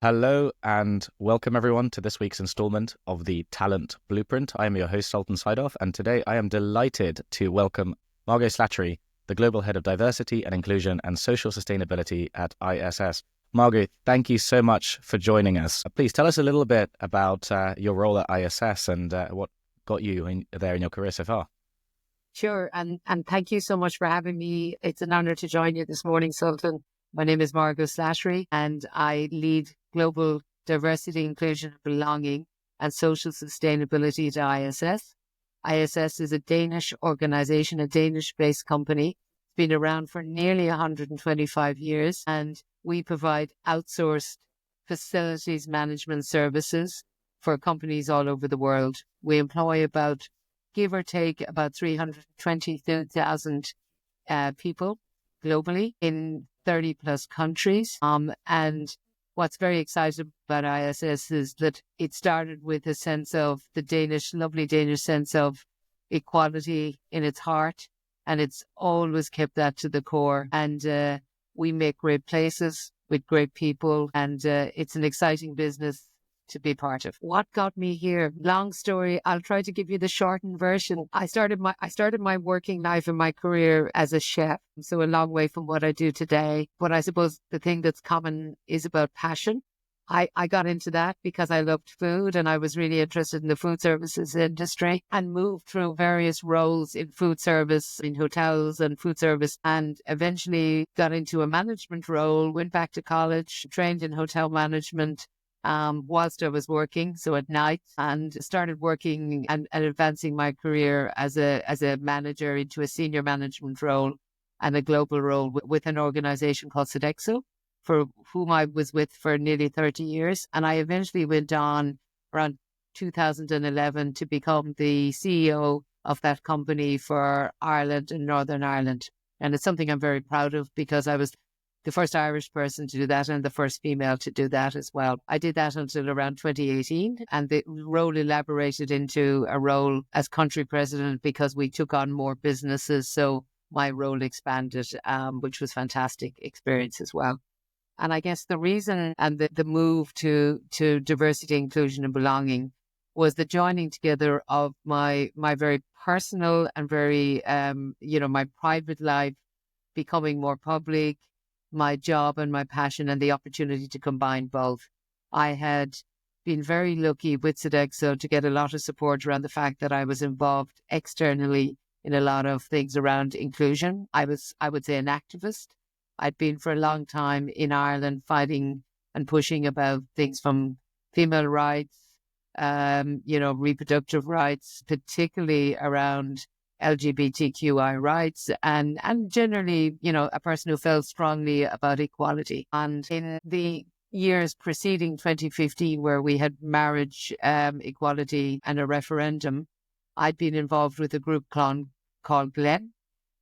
Hello and welcome everyone to this week's installment of the Talent Blueprint. I am your host, Sultan Saidov, and today I am delighted to welcome Margot Slattery, the Global Head of Diversity and Inclusion and Social Sustainability at ISS. Margot, thank you so much for joining us. Please tell us a little bit about your role at ISS and what got you there in your career so far. Sure, and thank you so much for having me. It's an honor to join you this morning, Sultan. My name is Margot Slattery, and I lead Global Diversity, Inclusion and Belonging and Social Sustainability at ISS. ISS is a Danish organization, a Danish-based company. It's been around for nearly 125 years, and we provide outsourced facilities management services for companies all over the world. We employ give or take, about 320,000 people globally in 30 plus countries. And what's very exciting about ISS is that it started with a sense of lovely Danish sense of equality in its heart. And it's always kept that to the core. And we make great places with great people. And it's an exciting business to be part of. What got me here? Long story. I'll try to give you the shortened version. I started my working life and my career as a chef, so a long way from what I do today. But I suppose the thing that's common is about passion. I got into that because I loved food and I was really interested in the food services industry and moved through various roles in food service, in hotels and food service, and eventually got into a management role, went back to college, trained in hotel management, whilst I was working, so at night, and started working and advancing my career as a manager into a senior management role and a global role with an organization called Sodexo, for whom I was with for nearly 30 years. And I eventually went on around 2011 to become the CEO of that company for Ireland and Northern Ireland. And it's something I'm very proud of because I was the first Irish person to do that and the first female to do that as well. I did that until around 2018, and the role elaborated into a role as country president because we took on more businesses. So my role expanded, which was fantastic experience as well. And I guess the reason and the move to diversity, inclusion and belonging was the joining together of my very personal and very, my private life becoming more public, my job and my passion, and the opportunity to combine both. I had been very lucky with Sodexo to get a lot of support around the fact that I was involved externally in a lot of things around inclusion. I would say, an activist. I'd been for a long time in Ireland fighting and pushing about things from female rights, reproductive rights, particularly around LGBTQI rights and generally, a person who felt strongly about equality. And in the years preceding 2015, where we had marriage equality and a referendum, I'd been involved with a group called GLEN,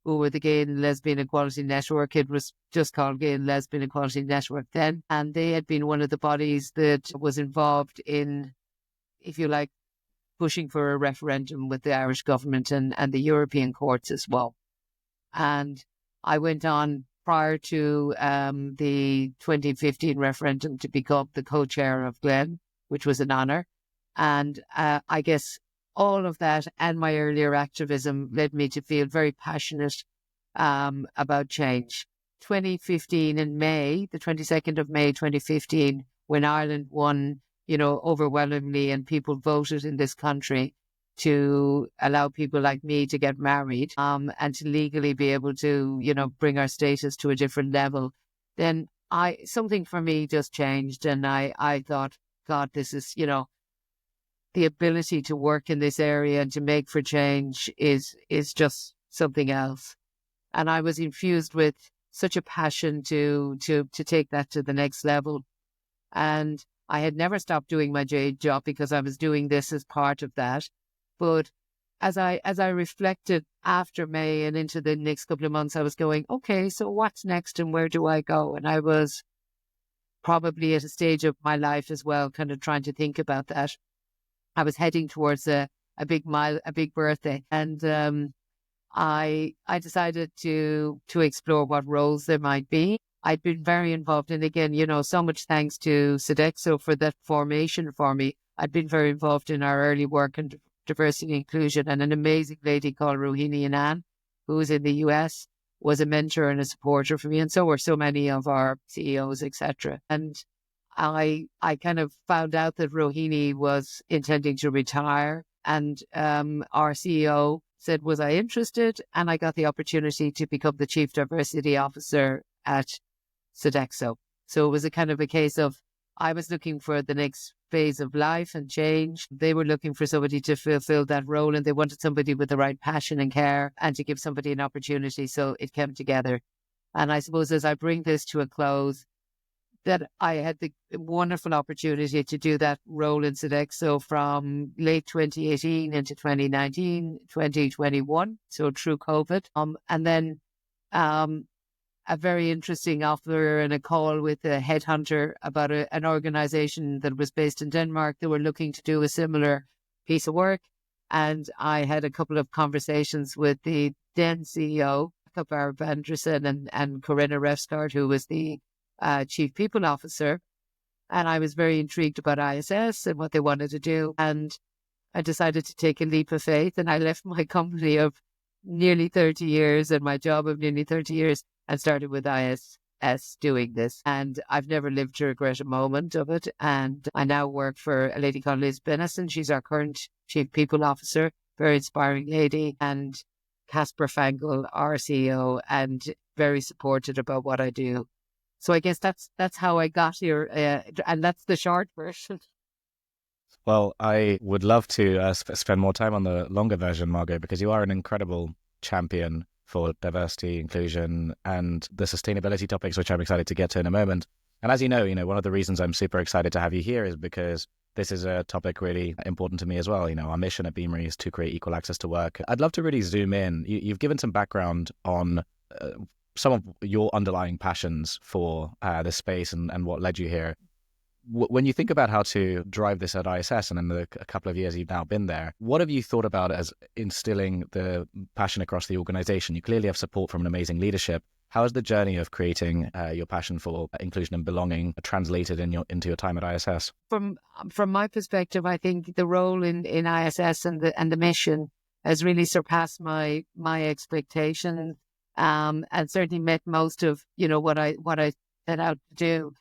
who were the Gay and Lesbian Equality Network. It was just called Gay and Lesbian Equality Network then. And they had been one of the bodies that was involved in, if you like, pushing for a referendum with the Irish government and the European courts as well. And I went on prior to the 2015 referendum to become the co-chair of GLEN, which was an honour. And I guess all of that and my earlier activism led me to feel very passionate about change. 2015 in May, the 22nd of May 2015, when Ireland won overwhelmingly, and people voted in this country to allow people like me to get married, and to legally be able to, bring our status to a different level, then something for me just changed. And I thought, God, this is, the ability to work in this area and to make for change is just something else. And I was infused with such a passion to take that to the next level. And I had never stopped doing my job because I was doing this as part of that. But as I reflected after May and into the next couple of months, I was going, okay, so what's next and where do I go? And I was probably at a stage of my life as well, kind of trying to think about that. I was heading towards a big birthday, and I decided to explore what roles there might be. I'd been very involved. And again, so much thanks to Sodexo for that formation for me. I'd been very involved in our early work in diversity and inclusion, and an amazing lady called Rohini Anand, who was in the US, was a mentor and a supporter for me. And so were so many of our CEOs, etc. And I kind of found out that Rohini was intending to retire, and our CEO said, was I interested? And I got the opportunity to become the Chief Diversity Officer at Sodexo. So it was a kind of a case of, I was looking for the next phase of life and change. They were looking for somebody to fulfill that role, and they wanted somebody with the right passion and care and to give somebody an opportunity. So it came together. And I suppose as I bring this to a close, that I had the wonderful opportunity to do that role in Sodexo from late 2018 into 2019, 2021, so through COVID. And then a very interesting offer and a call with a headhunter about an organization that was based in Denmark that were looking to do a similar piece of work. And I had a couple of conversations with the then CEO, Jakob Andersen, and Corinna Refsgaard, who was the Chief People Officer. And I was very intrigued about ISS and what they wanted to do. And I decided to take a leap of faith, and I left my company of nearly 30 years and my job of nearly 30 years and started with ISS doing this. And I've never lived to regret a moment of it. And I now work for a lady called Liz Benison. She's our current Chief People Officer, very inspiring lady, and Casper Fangle, our CEO, and very supported about what I do. So I guess that's how I got here, and that's the short version. Well, I would love to spend more time on the longer version, Margot, because you are an incredible champion for diversity, inclusion, and the sustainability topics, which I'm excited to get to in a moment. And as you know, one of the reasons I'm super excited to have you here is because this is a topic really important to me as well. Our mission at Beamery is to create equal access to work. I'd love to really zoom in. You've given some background on some of your underlying passions for this space and what led you here. When you think about how to drive this at ISS and in the a couple of years you've now been there, what have you thought about as instilling the passion across the organization? You clearly have support from an amazing leadership. How has the journey of creating your passion for inclusion and belonging translated into your time at ISS? From my perspective, I think the role in ISS and the mission has really surpassed my expectations. And certainly met most of what I set out to do,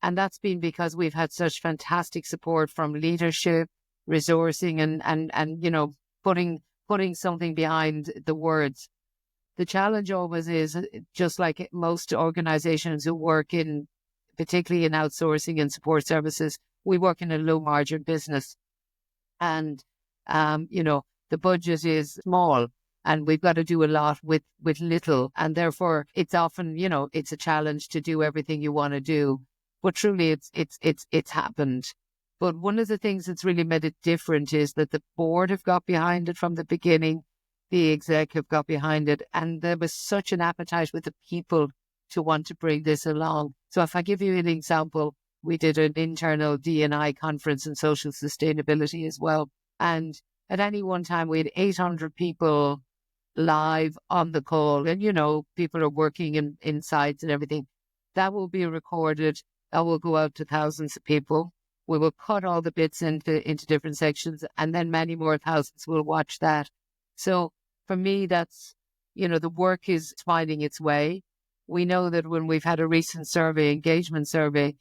and that's been because we've had such fantastic support from leadership, resourcing, and putting something behind the words. The challenge always is, just like most organizations who work in, particularly in outsourcing and support services, we work in a low margin business, and the budget is small. And we've got to do a lot with little. And therefore, it's often, it's a challenge to do everything you want to do. But truly, it's happened. But one of the things that's really made it different is that the board have got behind it from the beginning. The exec have got behind it. And there was such an appetite with the people to want to bring this along. So if I give you an example, we did an internal D&I conference on social sustainability as well. And at any one time, we had 800 people live on the call, and people are working in sites and everything. That will be recorded. That will go out to thousands of people. We will cut all the bits into different sections, and then many more thousands will watch that. So for me, that's the work is finding its way. We know that when we've had a recent survey, engagement survey,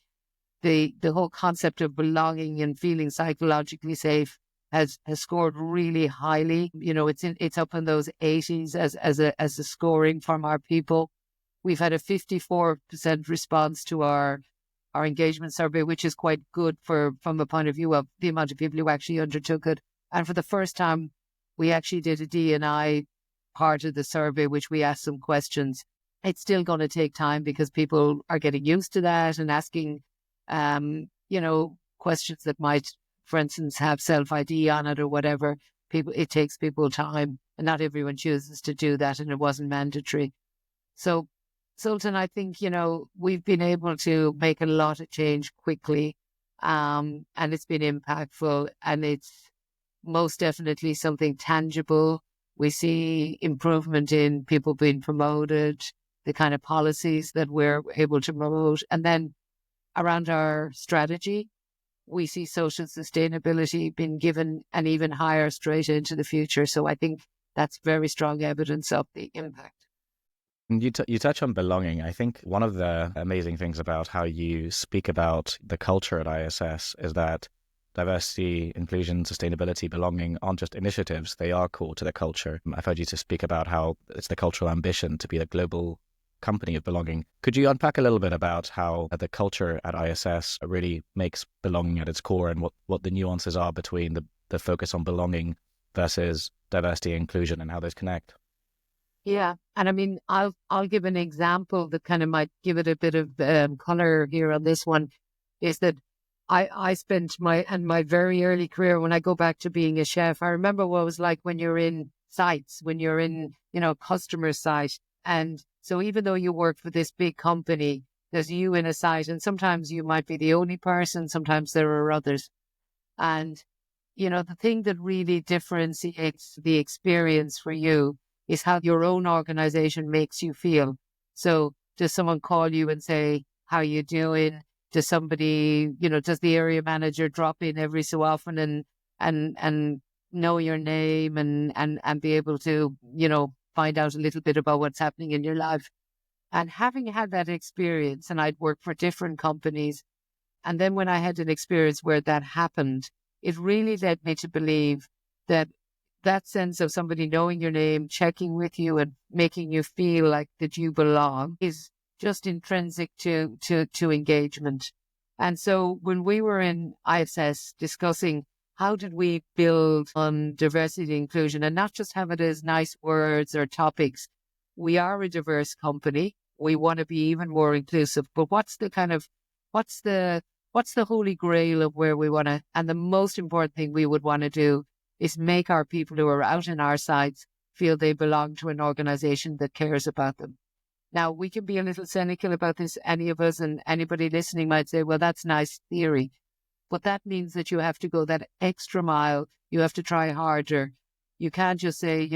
the whole concept of belonging and feeling psychologically safe has scored really highly. It's up in those 80s as a scoring from our people. We've had a 54% response to our engagement survey, which is quite good from a point of view of the amount of people who actually undertook it. And for the first time, we actually did a D&I part of the survey, which we asked some questions. It's still going to take time because people are getting used to that and asking, questions that might, for instance, have self-ID on it or whatever. It takes people time, and not everyone chooses to do that, and it wasn't mandatory. So, Sultan, I think, we've been able to make a lot of change quickly, and it's been impactful, and it's most definitely something tangible. We see improvement in people being promoted, the kind of policies that we're able to promote. And then around our strategy, we see social sustainability being given an even higher straight into the future. So I think that's very strong evidence of the impact. And you touch on belonging. I think one of the amazing things about how you speak about the culture at ISS is that diversity, inclusion, sustainability, belonging aren't just initiatives, they are core to the culture. I've heard you to speak about how it's the cultural ambition to be a global company of belonging. Could you unpack a little bit about how the culture at ISS really makes belonging at its core, and what the nuances are between the focus on belonging versus diversity and inclusion and how those connect? Yeah. And I mean, I'll give an example that kind of might give it a bit of color here on this one, is that I spent my very early career, when I go back to being a chef, I remember what it was like when you're in sites, when you're in, customer site. And so even though you work for this big company, there's you in a site, and sometimes you might be the only person, sometimes there are others. And, the thing that really differentiates the experience for you is how your own organization makes you feel. So does someone call you and say, how you doing? Does somebody, does the area manager drop in every so often and know your name and be able to, find out a little bit about what's happening in your life? And having had that experience, and I'd worked for different companies, and then when I had an experience where that happened, it really led me to believe that that sense of somebody knowing your name, checking with you and making you feel like that you belong is just intrinsic to engagement. And so when we were in ISS discussing how did we build on diversity and inclusion, and not just have it as nice words or topics, we are a diverse company. We want to be even more inclusive, but what's the holy grail of where we want to, and the most important thing we would want to do is make our people who are out in our sites feel they belong to an organization that cares about them. Now, we can be a little cynical about this, any of us, and anybody listening might say, well, that's nice theory. But that means that you have to go that extra mile. You have to try harder. You can't just say,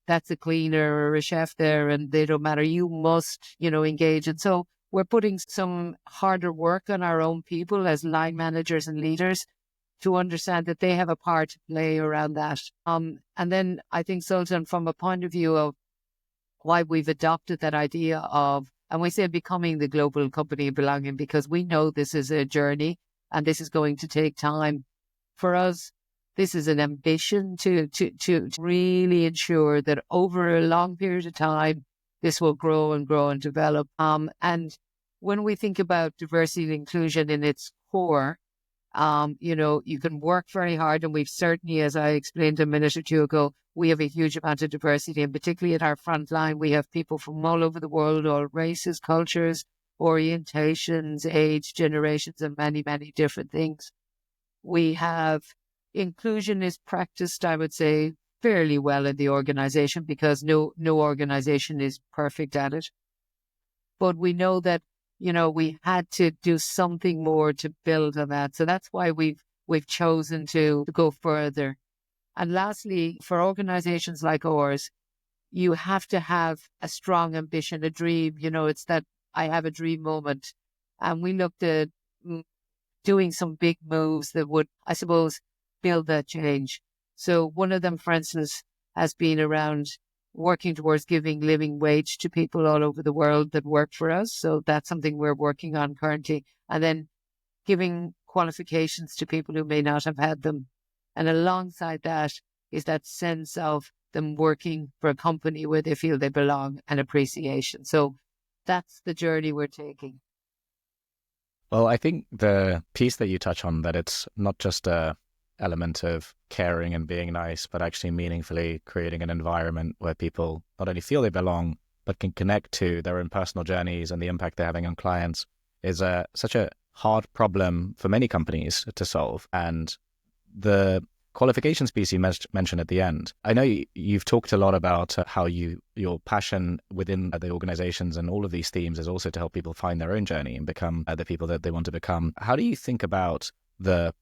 that's a cleaner or a chef there and they don't matter. You must, engage. And so we're putting some harder work on our own people as line managers and leaders to understand that they have a part to play around that. And then I think, Sultan, from a point of view of why we've adopted that idea of, and we say becoming the global company of belonging, because we know this is a journey and this is going to take time. For us, this is an ambition to really ensure that over a long period of time, this will grow and grow and develop. And when we think about diversity and inclusion in its core, you can work very hard, and we've certainly, as I explained a minute or two ago, we have a huge amount of diversity, and particularly at our front line, we have people from all over the world, all races, cultures, orientations, age, generations, and many, many different things. We have inclusion is practiced, I would say, fairly well in the organization, because no organization is perfect at it. But we know that we had to do something more to build on that. So that's why we've chosen to go further. And lastly, for organizations like ours, you have to have a strong ambition, a dream. It's that I have a dream moment. And we looked at doing some big moves that would, I suppose, build that change. So one of them, for instance, has been around working towards giving living wage to people all over the world that work for us. So that's something we're working on currently. And then giving qualifications to people who may not have had them. And alongside that is that sense of them working for a company where they feel they belong, and appreciation. So that's the journey we're taking. Well, I think the piece that you touch on, that it's not just a element of caring and being nice, but actually meaningfully creating an environment where people not only feel they belong, but can connect to their own personal journeys and the impact they're having on clients, is such a hard problem for many companies to solve. And the qualifications piece you mentioned at the end, I know you've talked a lot about how your passion within the organizations and all of these themes is also to help people find their own journey and become the people that they want to become. How do you think about the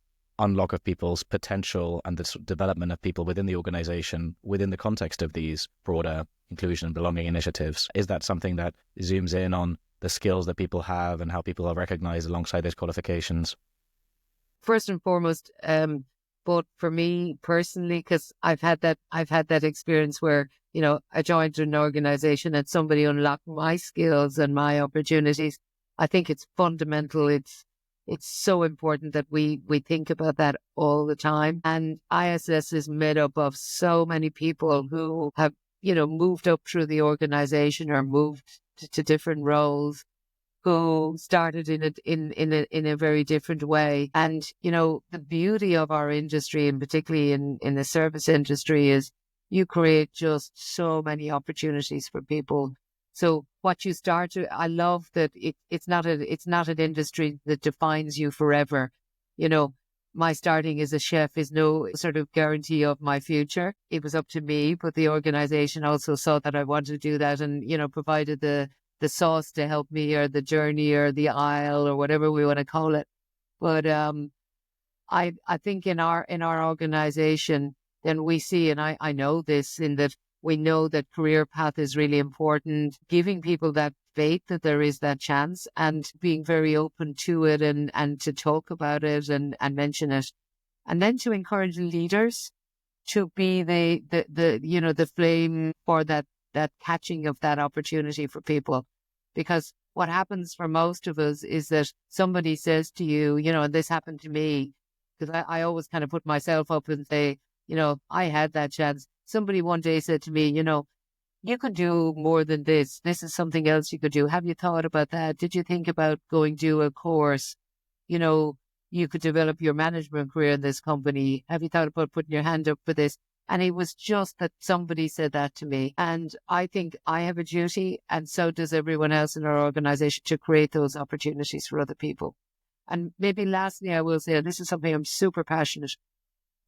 unlock of people's potential and the development of people within the organization within the context of these broader inclusion and belonging initiatives? Is that something that zooms in on the skills that people have and how people are recognized alongside those qualifications? First and foremost, but for me personally, because I've had that experience where, I joined an organization and somebody unlocked my skills and my opportunities. I think it's fundamental. It's so important that we think about that all the time. And ISS is made up of so many people who have, moved up through the organization or moved to different roles, who started in a very different way. And, the beauty of our industry, and particularly in the service industry, is you create just so many opportunities for people. So what you start to, I love that it's not an industry that defines you forever. My starting as a chef is no sort of guarantee of my future. It was up to me, but the organization also saw that I wanted to do that and, provided the sauce to help me, or the journey, or the aisle, or whatever we want to call it. But I think in our organization, then we see, and I know this, in that we know that career path is really important, giving people that faith that there is that chance, and being very open to it, and to talk about it and mention it. And then to encourage leaders to be the flame for that catching of that opportunity for people. Because what happens for most of us is that somebody says to you, and this happened to me, because I always kind of put myself up and say, I had that chance. Somebody one day said to me, you could do more than this. This is something else you could do. Have you thought about that? Did you think about going do a course? You could develop your management career in this company. Have you thought about putting your hand up for this? And it was just that somebody said that to me. And I think I have a duty, and so does everyone else in our organization, to create those opportunities for other people. And maybe lastly, I will say, and this is something I'm super passionate.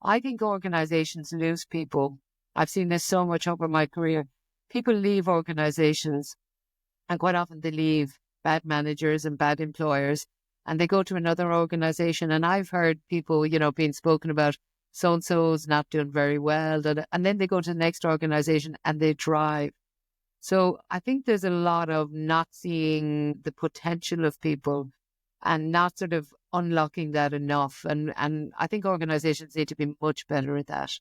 I think organizations lose people. I've seen this so much over my career. People leave organizations, and quite often they leave bad managers and bad employers, and they go to another organization. And I've heard people, being spoken about, so-and-so's not doing very well. And then they go to the next organization and they thrive. So I think there's a lot of not seeing the potential of people and not sort of unlocking that enough. And I think organizations need to be much better at that.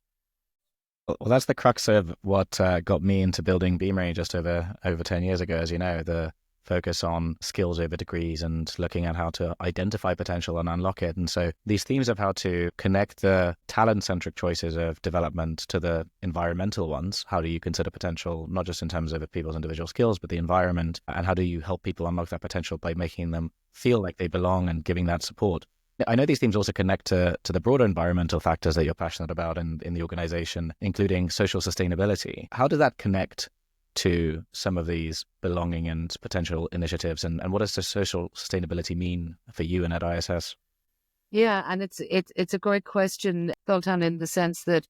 Well, that's the crux of what got me into building Beamery just over 10 years ago, as you know, the focus on skills over degrees and looking at how to identify potential and unlock it. And so these themes of how to connect the talent-centric choices of development to the environmental ones. How do you consider potential, not just in terms of people's individual skills, but the environment? And how do you help people unlock that potential by making them feel like they belong and giving that support? I know these themes also connect to the broader environmental factors that you're passionate about in the organization, including social sustainability. How does that connect to some of these belonging and potential initiatives? And what does the social sustainability mean for you and at ISS? Yeah, and it's a great question, Sultan, in the sense that,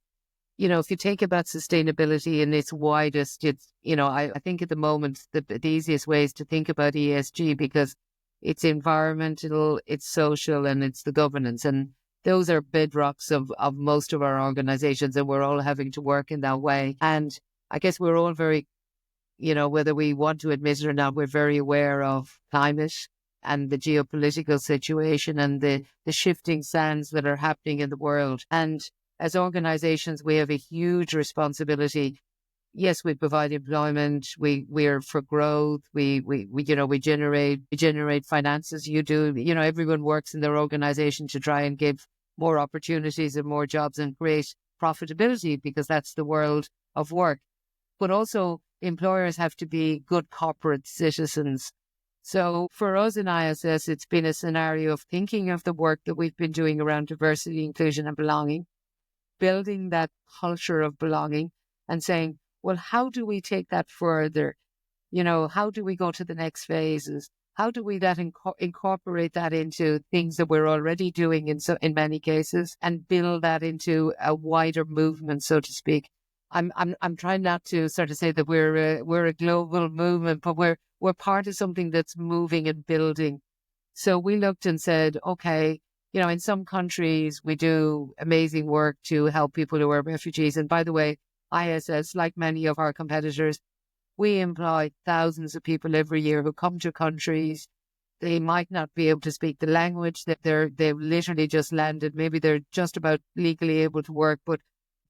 if you think about sustainability in its widest, I think at the moment, the easiest way is to think about ESG, because it's environmental, it's social, and it's the governance. And those are bedrocks of most of our organizations, and we're all having to work in that way. And I guess we're all very, whether we want to admit it or not, we're very aware of climate and the geopolitical situation and the shifting sands that are happening in the world. And as organizations, we have a huge responsibility. Yes, we provide employment. We're for growth. We generate finances. You do. Everyone works in their organization to try and give more opportunities and more jobs and create profitability, because that's the world of work. But also, employers have to be good corporate citizens. So for us in ISS, it's been a scenario of thinking of the work that we've been doing around diversity, inclusion, and belonging, building that culture of belonging, and saying, well, how do we take that further? How do we go to the next phases? How do we incorporate that into things that we're already doing in many cases, and build that into a wider movement, so to speak? I'm trying not to sort of say that we're a global movement, but we're part of something that's moving and building. So we looked and said, okay, in some countries, we do amazing work to help people who are refugees. And by the way, ISS, like many of our competitors, we employ thousands of people every year who come to countries. They might not be able to speak the language, that they've literally just landed. Maybe they're just about legally able to work, but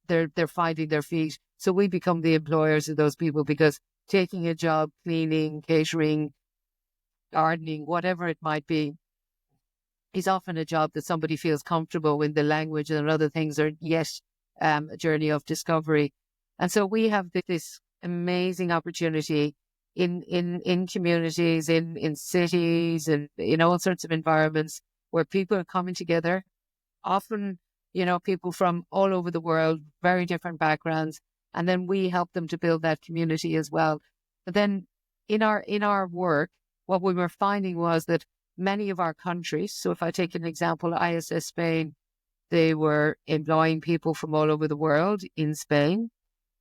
they're finding their feet. So we become the employers of those people, because taking a job, cleaning, catering, gardening, whatever it might be, is often a job that somebody feels comfortable with. The language and other things are yet a journey of discovery. And so we have this amazing opportunity in communities, in cities, and in all sorts of environments where people are coming together, often, people from all over the world, very different backgrounds. And then we help them to build that community as well. But then in our work, what we were finding was that many of our countries, so if I take an example, ISS Spain, they were employing people from all over the world in Spain.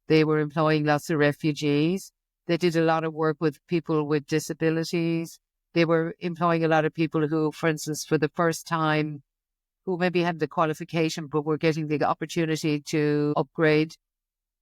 They were employing lots of refugees. They did a lot of work with people with disabilities. They were employing a lot of people who, for instance, for the first time, who maybe had the qualification, but were getting the opportunity to upgrade.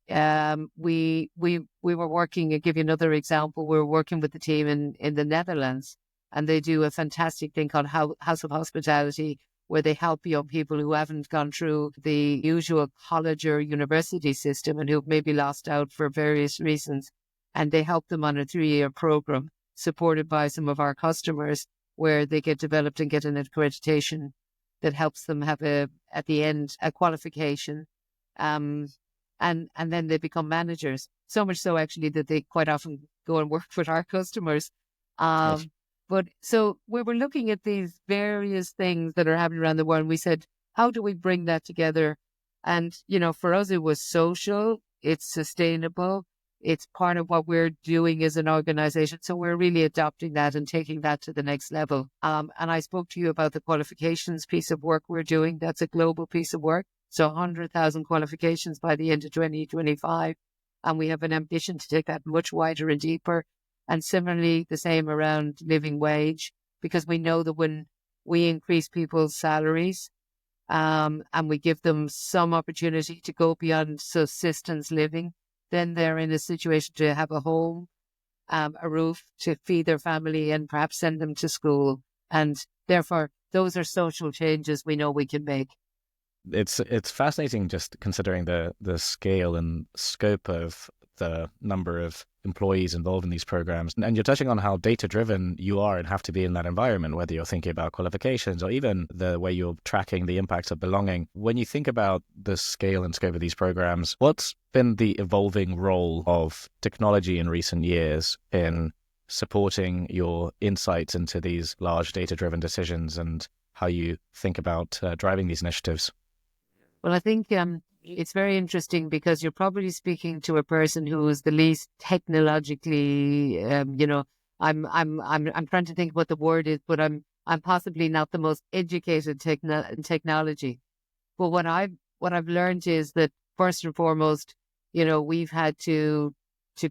We were working, I'll give you another example. We were working with the team in the Netherlands, and they do a fantastic thing called House of Hospitality, where they help young people who haven't gone through the usual college or university system and who've maybe lost out for various reasons. And they help them on a 3-year program supported by some of our customers, where they get developed and get an accreditation that helps them have at the end, a qualification. And then they become managers. So much so actually that they quite often go and work with our customers. Yes. But so we were looking at these various things that are happening around the world, and we said, how do we bring that together? And, for us, it was social, it's sustainable, it's part of what we're doing as an organization. So we're really adopting that and taking that to the next level. And I spoke to you about the qualifications piece of work we're doing. That's a global piece of work. So 100,000 qualifications by the end of 2025. And we have an ambition to take that much wider and deeper. And similarly, the same around living wage, because we know that when we increase people's salaries, and we give them some opportunity to go beyond subsistence living, then they're in a situation to have a home, a roof to feed their family, and perhaps send them to school. And therefore, those are social changes we know we can make. It's fascinating, just considering the scale and scope of the number of employees involved in these programs. And you're touching on how data-driven you are and have to be in that environment, whether you're thinking about qualifications or even the way you're tracking the impacts of belonging. When you think about the scale and scope of these programs, what's been the evolving role of technology in recent years in supporting your insights into these large data-driven decisions and how you think about driving these initiatives? Well, I think it's very interesting, because you're probably speaking to a person who is the least technologically, I'm trying to think what the word is, but I'm possibly not the most educated in technology. But what I've learned is that first and foremost, we've had to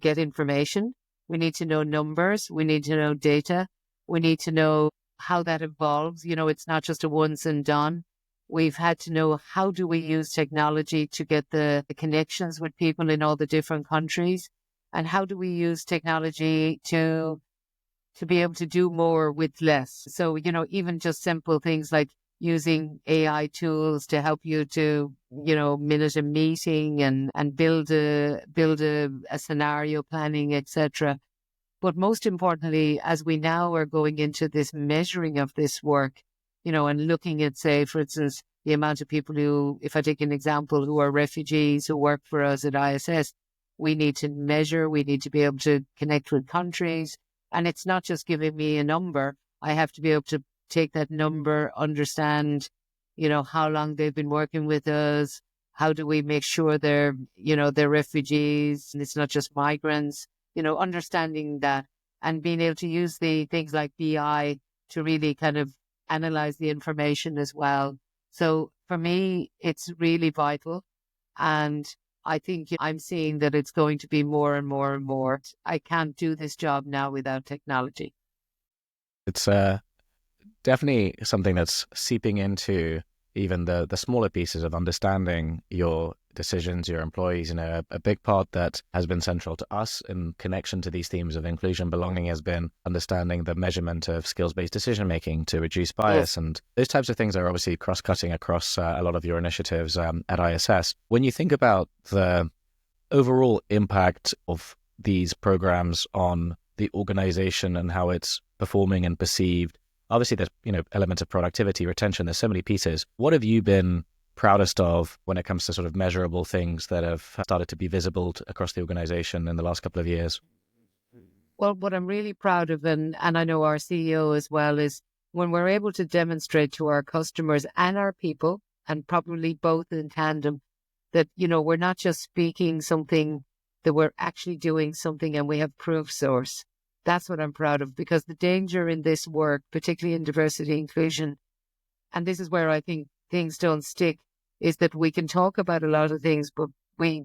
get information. We need to know numbers. We need to know data. We need to know how that evolves. It's not just a once and done. We've had to know, how do we use technology to get the connections with people in all the different countries? And how do we use technology to be able to do more with less? So, even just simple things like using AI tools to help you to, minute a meeting and build a scenario planning, etc. But most importantly, as we now are going into this measuring of this work, and looking at, say, for instance, the amount of people who, if I take an example, who are refugees who work for us at ISS, we need to measure, we need to be able to connect with countries. And it's not just giving me a number. I have to be able to take that number, understand, how long they've been working with us. How do we make sure they're refugees and it's not just migrants, understanding that and being able to use the things like BI to really kind of analyze the information as well. So for me, it's really vital. And I think I'm seeing that it's going to be more and more and more. I can't do this job now without technology. It's definitely something that's seeping into even the smaller pieces of understanding your decisions, your employees. A big part that has been central to us in connection to these themes of inclusion, belonging, has been understanding the measurement of skills-based decision-making to reduce bias. And those types of things are obviously cross-cutting across a lot of your initiatives at ISS. When you think about the overall impact of these programs on the organization and how it's performing and perceived, obviously there's elements of productivity, retention, there's so many pieces. What have you been proudest of when it comes to sort of measurable things that have started to be visible across the organization in the last couple of years? Well, what I'm really proud of, and I know our CEO as well, is when we're able to demonstrate to our customers and our people, and probably both in tandem, that, we're not just speaking something, that we're actually doing something and we have proof source. That's what I'm proud of, because the danger in this work, particularly in diversity inclusion, and this is where I think things don't stick, is that we can talk about a lot of things, but we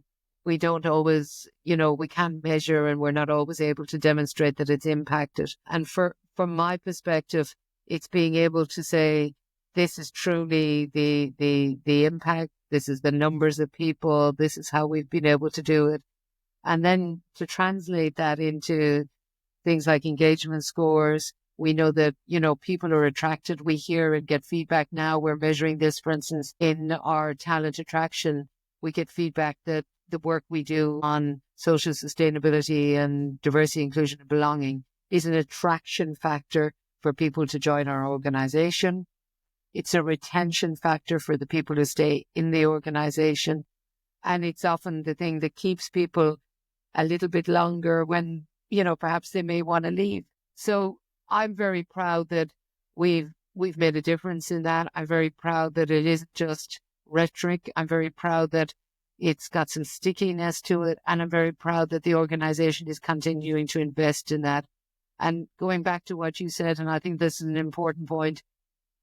don't always, we can't measure, and we're not always able to demonstrate that it's impacted. And from my perspective, it's being able to say, this is truly the impact, this is the numbers of people, this is how we've been able to do it. And then to translate that into things like engagement scores. We know that, people are attracted. We hear and get feedback now. We're measuring this, for instance, in our talent attraction. We get feedback that the work we do on social sustainability and diversity, inclusion, and belonging is an attraction factor for people to join our organization. It's a retention factor for the people who stay in the organization. And it's often the thing that keeps people a little bit longer when, perhaps they may want to leave. So I'm very proud that we've made a difference in that. I'm very proud that it isn't just rhetoric. I'm very proud that it's got some stickiness to it. And I'm very proud that the organization is continuing to invest in that. And going back to what you said, and I think this is an important point,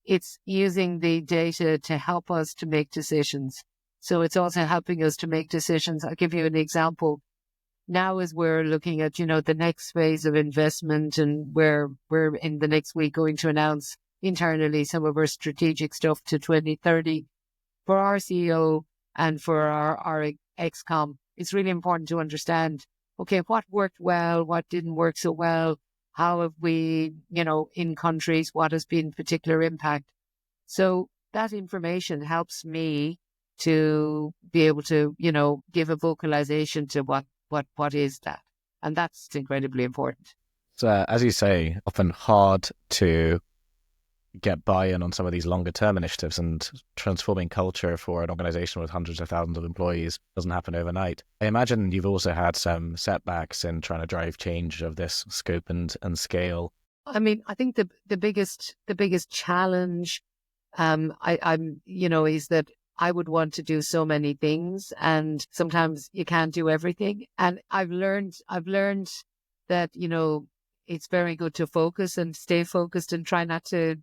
it's using the data to help us to make decisions. So it's also helping us to make decisions. I'll give you an example. Now, as we're looking at, the next phase of investment, and we're in the next week going to announce internally some of our strategic stuff to 2030 for our CEO and for our ExCom, it's really important to understand, okay, what worked well, what didn't work so well, how have we, in countries, what has been particular impact. So that information helps me to be able to, give a vocalization to what is that? And that's incredibly important. So, as you say, often hard to get buy-in on some of these longer term initiatives, and transforming culture for an organization with hundreds of thousands of employees doesn't happen overnight. I imagine you've also had some setbacks in trying to drive change of this scope and scale. I mean, I think the biggest challenge, is that I would want to do so many things, and sometimes you can't do everything. And I've learned that, it's very good to focus and stay focused and try not to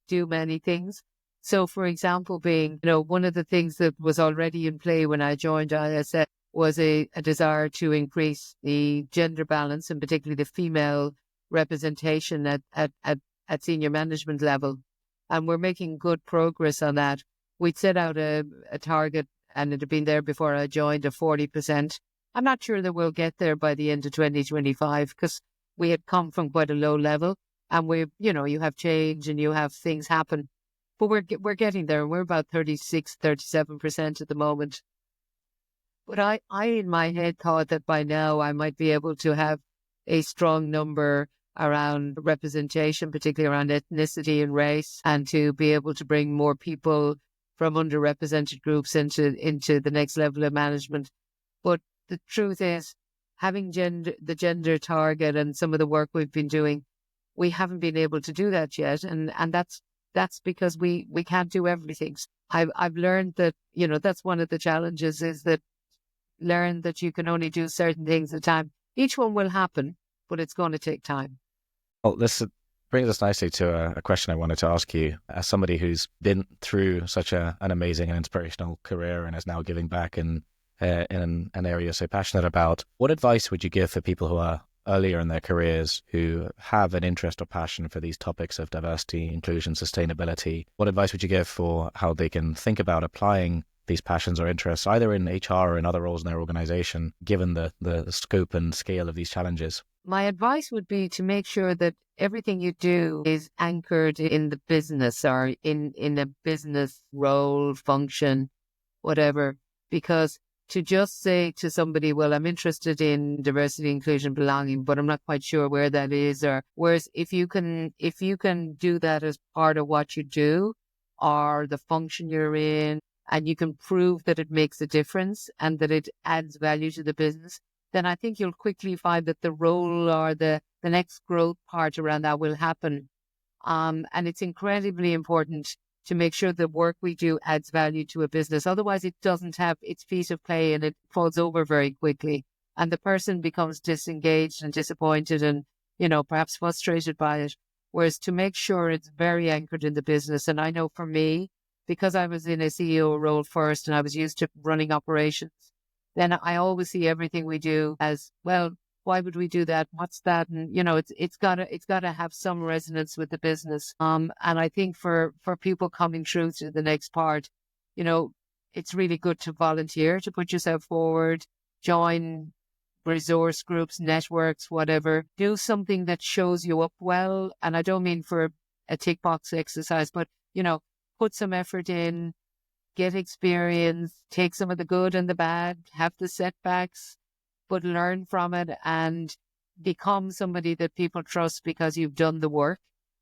do many things. So, for example, being, one of the things that was already in play when I joined ISS was a desire to increase the gender balance, and particularly the female representation at senior management level. And we're making good progress on that. We'd set out a target, and it had been there before I joined, of 40%. I'm not sure that we'll get there by the end of 2025, because we had come from quite a low level, and you have change and you have things happen, but we're getting there. We're about 36, 37% at the moment. But I in my head thought that by now I might be able to have a strong number around representation, particularly around ethnicity and race, and to be able to bring more people from underrepresented groups into the next level of management. But the truth is, having the gender target and some of the work we've been doing, we haven't been able to do that yet. And that's because we can't do everything. I've learned that, that's one of the challenges, is that learn that you can only do certain things at a time. Each one will happen, but it's going to take time. Well, this brings us nicely to a question I wanted to ask you. As somebody who's been through such an amazing and inspirational career and is now giving back in an area so passionate about, what advice would you give for people who are earlier in their careers who have an interest or passion for these topics of diversity, inclusion, sustainability, what advice would you give for how they can think about applying these passions or interests either in HR or in other roles in their organization, given the scope and scale of these challenges? My advice would be to make sure that everything you do is anchored in the business or in a business role, function, whatever. Because to just say to somebody, well, I'm interested in diversity, inclusion, belonging, but I'm not quite sure where that is, or whereas if you can do that as part of what you do or the function you're in, and you can prove that it makes a difference and that it adds value to the business, then I think you'll quickly find that the role or the next growth part around that will happen. And it's incredibly important to make sure the work we do adds value to a business. Otherwise, it doesn't have its piece of play and it falls over very quickly. And the person becomes disengaged and disappointed and, perhaps frustrated by it. Whereas to make sure it's very anchored in the business. And I know for me, because I was in a CEO role first and I was used to running operations, then I always see everything we do as, well, why would we do that? What's that? And, it's gotta have some resonance with the business. And I think for people coming through to the next part, it's really good to volunteer, to put yourself forward, join resource groups, networks, whatever. Do something that shows you up well. And I don't mean for a tick box exercise, but, put some effort in, get experience, take some of the good and the bad, have the setbacks, but learn from it and become somebody that people trust because you've done the work.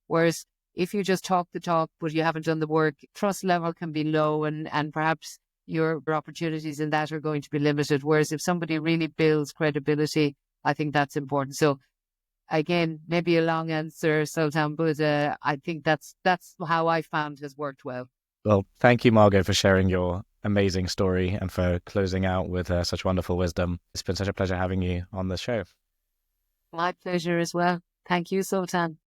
Whereas if you just talk the talk, but you haven't done the work, trust level can be low and perhaps your opportunities in that are going to be limited. Whereas if somebody really builds credibility, I think that's important. So again, maybe a long answer, Sultan, but I think that's how I found has worked well. Well, thank you, Margot, for sharing your amazing story and for closing out with such wonderful wisdom. It's been such a pleasure having you on the show. My pleasure as well. Thank you, Sultan.